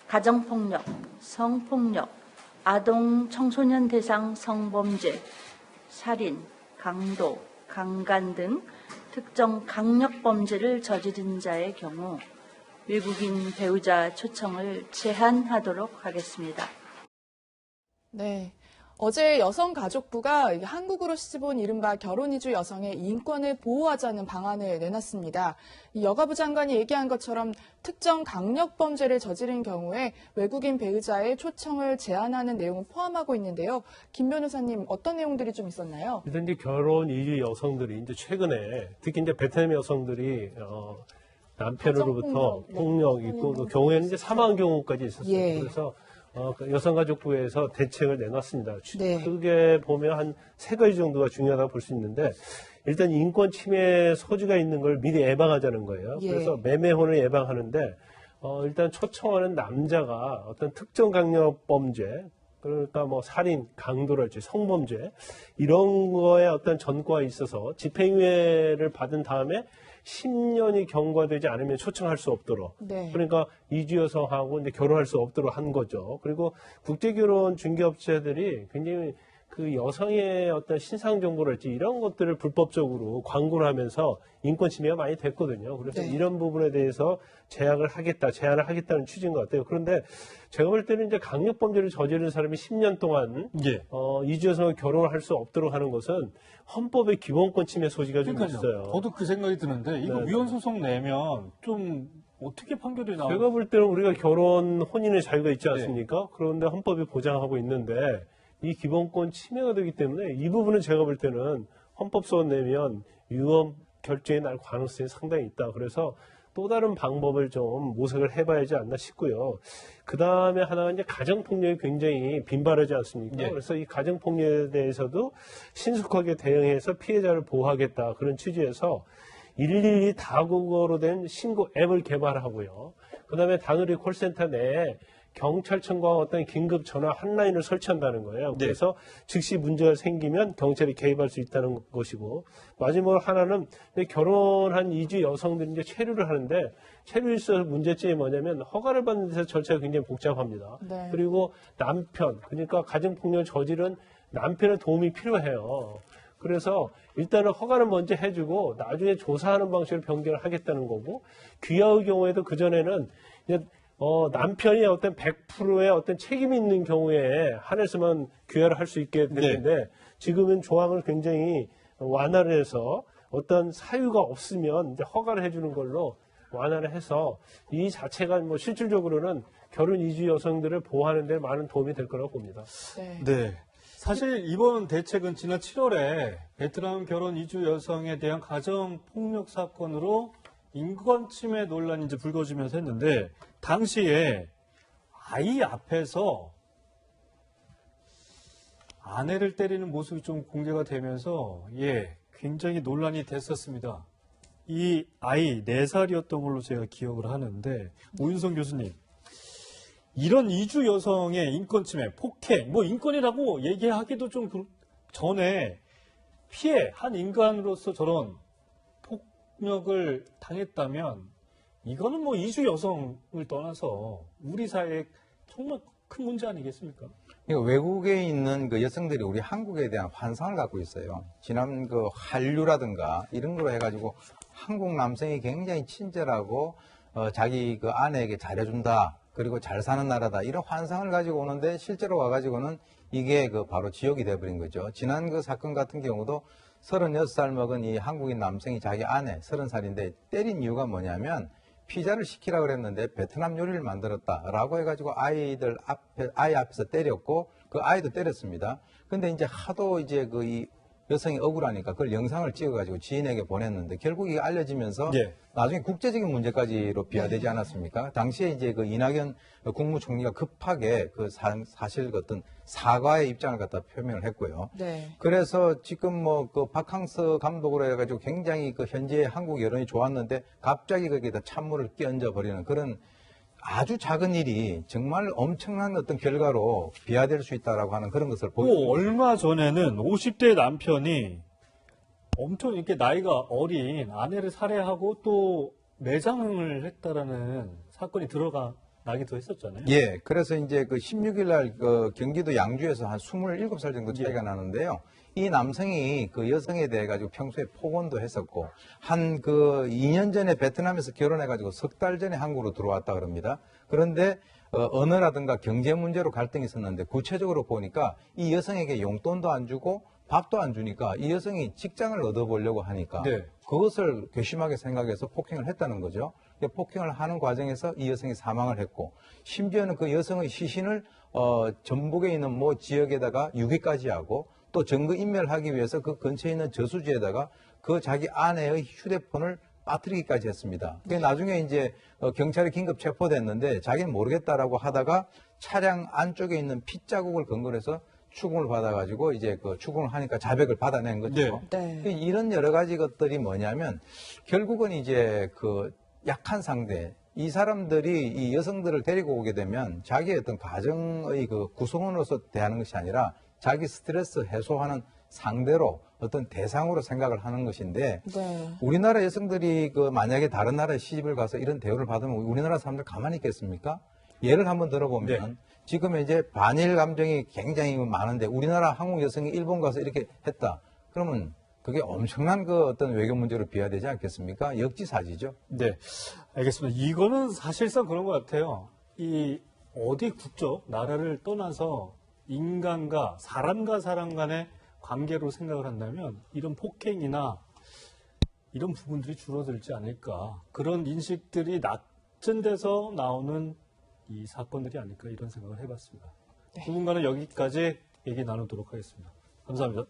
가정폭력, 성폭력, 아동 청소년 대상 성범죄, 살인, 강도, 강간 등 특정 강력범죄를 저지른 자의 경우 외국인 배우자 초청을 제한하도록 하겠습니다. 네. 어제 여성가족부가 한국으로 시집온 이른바 결혼 이주 여성의 인권을 보호하자는 방안을 내놨습니다. 이 여가부 장관이 얘기한 것처럼 특정 강력범죄를 저지른 경우에 외국인 배우자의 초청을 제한하는 내용을 포함하고 있는데요. 김 변호사님, 어떤 내용들이 좀 있었나요? 일단 이제 결혼 이주 여성들이 이제 최근에 특히 이제 베트남 여성들이 남편으로부터 폭력이 있고 또 경우에는 이제 사망 경우까지 있었어요. 예. 그래서 여성가족부에서 대책을 내놨습니다. 네. 크게 보면 한 세 가지 정도가 중요하다고 볼 수 있는데 일단 인권 침해 소지가 있는 걸 미리 예방하자는 거예요. 예. 그래서 매매혼을 예방하는데 일단 초청하는 남자가 어떤 특정 강력 범죄 그러니까 뭐 살인, 강도랄지 성범죄 이런 거에 어떤 전과가 있어서 집행유예를 받은 다음에 10년이 경과되지 않으면 초청할 수 없도록. 네. 그러니까 이주 여성하고 이제 결혼할 수 없도록 한 거죠. 그리고 국제결혼 중개업체들이 굉장히 그 여성의 어떤 신상 정보랄지 이런 것들을 불법적으로 광고를 하면서 인권 침해가 많이 됐거든요. 그래서 네. 이런 부분에 대해서 제한을 하겠다는 취지인 것 같아요. 그런데 제가 볼 때는 이제 강력범죄를 저지른 사람이 10년 동안 예. 이주 여성과 결혼을 할 수 없도록 하는 것은 헌법의 기본권 침해 소지가 좀 있어요. 저도 그 생각이 드는데 이거 네. 위헌 소송 내면 좀 어떻게 판결이 나오나요? 제가 볼 때는 우리가 혼인의 자유가 있지 않습니까? 그런데 헌법이 보장하고 있는데 이 기본권 침해가 되기 때문에 이 부분은 제가 볼 때는 헌법소원 내면 위헌 결정이 날 가능성이 상당히 있다. 그래서 또 다른 방법을 좀 모색을 해봐야 하지 않나 싶고요. 그 다음에 하나가 이제 가정폭력이 굉장히 빈발하지 않습니까? 예. 그래서 이 가정폭력에 대해서도 신속하게 대응해서 피해자를 보호하겠다. 그런 취지에서 112 다국어로 된 신고 앱을 개발하고요. 그 다음에 다누리 콜센터 내에 경찰청과 어떤 긴급 전화 한라인을 설치한다는 거예요. 네. 그래서 즉시 문제가 생기면 경찰이 개입할 수 있다는 것이고 마지막으로 하나는 결혼한 이주 여성들이 이제 체류를 하는데 체류에 있어서 문제점이 뭐냐면 허가를 받는 데서 절차가 굉장히 복잡합니다. 네. 그리고 남편 그러니까 가정폭력을 저지른 남편의 도움이 필요해요. 그래서 일단은 허가는 먼저 해주고 나중에 조사하는 방식으로 변경을 하겠다는 거고 귀하의 경우에도 그전에는 이제 남편이 어떤 100%의 어떤 책임이 있는 경우에 한해서만 귀하를 할 수 있게 됐는데 지금은 조항을 굉장히 완화를 해서 어떤 사유가 없으면 이제 허가를 해주는 걸로 완화를 해서 이 자체가 뭐 실질적으로는 결혼 이주 여성들을 보호하는 데 많은 도움이 될 거라고 봅니다. 네. 네. 사실 이번 대책은 지난 7월에 베트남 결혼 이주 여성에 대한 가정 폭력 사건으로 인권 침해 논란이 이제 불거지면서 했는데 당시에 아이 앞에서 아내를 때리는 모습이 좀 공개가 되면서 굉장히 논란이 됐었습니다. 이 아이 4살이었던 걸로 제가 기억을 하는데 오윤성 교수님 이런 이주 여성의 인권 침해, 폭행, 뭐 인권이라고 얘기하기도 좀 전에 피해 한 인간으로서 저런 폭력을 당했다면 이거는 뭐 이주 여성을 떠나서 우리 사회에 정말 큰 문제 아니겠습니까? 그러니까 외국에 있는 그 여성들이 우리 한국에 대한 환상을 갖고 있어요. 지난 그 한류라든가 이런 거로 해가지고 한국 남성이 굉장히 친절하고 자기 그 아내에게 잘해준다. 그리고 잘 사는 나라다. 이런 환상을 가지고 오는데 실제로 와가지고는 이게 그 바로 지옥이 돼버린 거죠. 지난 그 사건 같은 경우도 36살 먹은 이 한국인 남성이 자기 아내 30살인데 때린 이유가 뭐냐면 피자를 시키라고 그랬는데 베트남 요리를 만들었다라고 해가지고 아이 앞에서 때렸고 그 아이도 때렸습니다. 근데 이제 하도 이제 그 이 여성이 억울하니까 그걸 영상을 찍어가지고 지인에게 보냈는데 결국 이게 알려지면서 나중에 국제적인 문제까지로 비화되지 않았습니까? 당시에 이제 그 이낙연 국무총리가 급하게 그 사실 어떤 사과의 입장을 갖다 표명을 했고요. 네. 그래서 지금 뭐 그 박항서 감독으로 해가지고 굉장히 그 현재 한국 여론이 좋았는데 갑자기 거기에다 찬물을 끼얹어 버리는 그런 아주 작은 일이 정말 엄청난 어떤 결과로 비화될 수 있다라고 하는 그런 것을 보여줍니다. 얼마 전에는 50대 남편이 엄청 이렇게 나이가 어린 아내를 살해하고 또 매장을 했다라는 사건이 나기도 했었잖아요. 예, 그래서 이제 그 16일 날 그 경기도 양주에서 한 27살 정도 차이가 나는데요. 이 남성이 그 여성에 대해 가지고 평소에 폭언도 했었고, 한 그 2년 전에 베트남에서 결혼해가지고 석 달 전에 한국으로 들어왔다 그럽니다. 그런데 언어라든가 경제 문제로 갈등이 있었는데, 구체적으로 보니까 이 여성에게 용돈도 안 주고 밥도 안 주니까 이 여성이 직장을 얻어보려고 하니까 네. 그것을 괘씸하게 생각해서 폭행을 했다는 거죠. 폭행을 하는 과정에서 이 여성이 사망을 했고, 심지어는 그 여성의 시신을 전북에 있는 뭐 지역에다가 유기까지 하고, 또 증거 인멸하기 위해서 그 근처에 있는 저수지에다가 그 자기 아내의 휴대폰을 빠뜨리기까지 했습니다. 나중에 이제 경찰이 긴급 체포됐는데 자기는 모르겠다라고 하다가 차량 안쪽에 있는 핏자국을 근거로 해서 추궁을 받아가지고 이제 그 추궁을 하니까 자백을 받아낸 거죠. 네. 이런 여러 가지 것들이 뭐냐면 결국은 이제 그 약한 상대, 이 사람들이 이 여성들을 데리고 오게 되면 자기의 어떤 가정의 그 구성원으로서 대하는 것이 아니라 자기 스트레스 해소하는 상대로 어떤 대상으로 생각을 하는 것인데, 네. 우리나라 여성들이 그 만약에 다른 나라에 시집을 가서 이런 대우를 받으면 우리나라 사람들 가만히 있겠습니까? 예를 한번 들어보면 지금 이제 반일 감정이 굉장히 많은데 우리나라 한국 여성이 일본 가서 이렇게 했다. 그러면 그게 엄청난 그 어떤 외교 문제로 비화되지 않겠습니까? 역지사지죠. 네, 알겠습니다. 이거는 사실상 그런 것 같아요. 이 어디 국적, 나라를 떠나서 인간과 사람 간의 관계로 생각을 한다면 이런 폭행이나 이런 부분들이 줄어들지 않을까. 그런 인식들이 낮은 데서 나오는 이 사건들이 아닐까 이런 생각을 해봤습니다. 두 분과는 여기까지 얘기 나누도록 하겠습니다. 감사합니다.